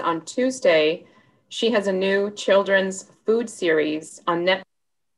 On Tuesday, she has a new children's food series on Netflix,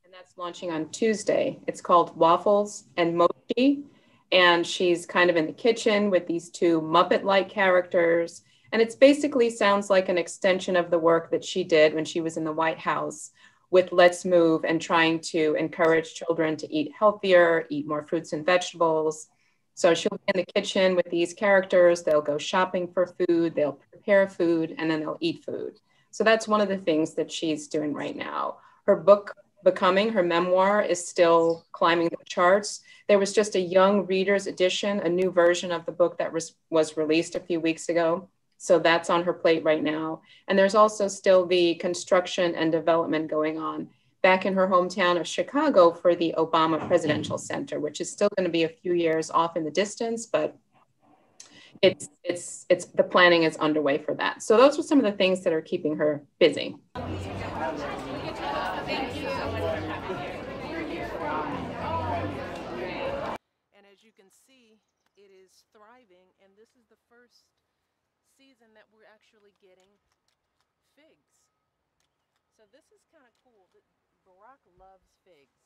and that's launching on Tuesday. It's called Waffles and Mochi, and she's kind of in the kitchen with these two Muppet-like characters. And it's basically sounds like an extension of the work that she did when she was in the White House with Let's Move and trying to encourage children to eat healthier, eat more fruits and vegetables. So she'll be in the kitchen with these characters. They'll go shopping for food, they'll prepare food, and then they'll eat food. So that's one of the things that she's doing right now. Her book, Becoming, her memoir, is still climbing the charts. There was just a young reader's edition, a new version of the book that was released a few weeks ago. So that's on her plate right now. And there's also still the construction and development going on back in her hometown of Chicago for the Obama Presidential Center, which is still going to be a few years off in the distance, but it's the planning is underway for that. So those are some of the things that are keeping her busy. And as you can see, it is thriving, and this is the first season that we're actually getting figs. So this is kind of cool. Barack loves figs.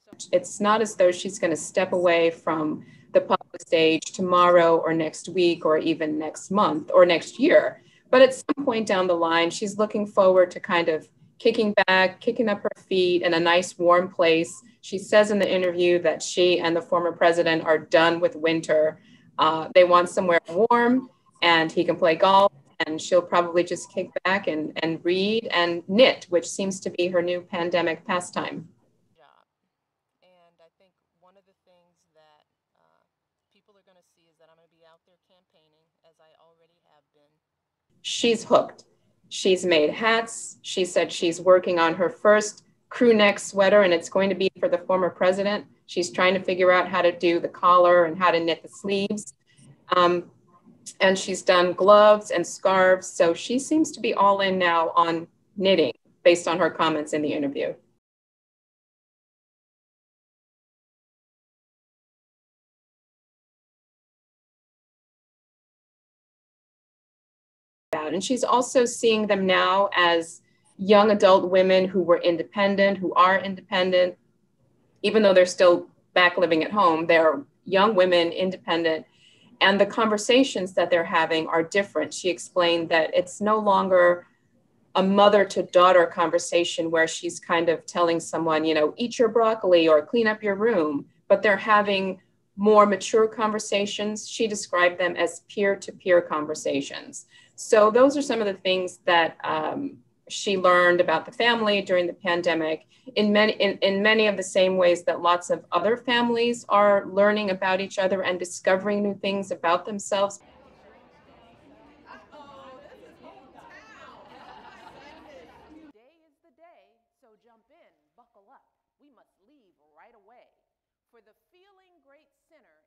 So It's not as though she's going to step away from the public stage tomorrow or next week or even next month or next year. But at some point down the line, she's looking forward to kind of kicking back, kicking up her feet in a nice warm place. She says in the interview that she and the former president are done with winter. They want somewhere warm and he can play golf, and she'll probably just kick back and read and knit, which seems to be her new pandemic pastime. job. And I think one of the things that people are going to see is that I'm going to be out there campaigning, as I already have been. She's hooked. She's made hats. She said she's working on her first crew neck sweater, and it's going to be for the former president. She's trying to figure out how to do the collar and how to knit the sleeves. Um, and she's done gloves and scarves. So she seems to be all in now on knitting based on her comments in the interview. And she's also seeing them now as young adult women who were independent, who are independent, even though they're still back living at home. They're young women, independent, and the conversations that they're having are different. She explained that it's no longer a mother to daughter conversation where she's kind of telling someone, you know, eat your broccoli or clean up your room, but they're having more mature conversations. She described them as peer to peer conversations. So those are some of the things that she learned about the family during the pandemic in many of the same ways that lots of other families are learning about each other and discovering new things about themselves. Today is the day, so jump in, buckle up. We must leave right away. For the Feeling Great Center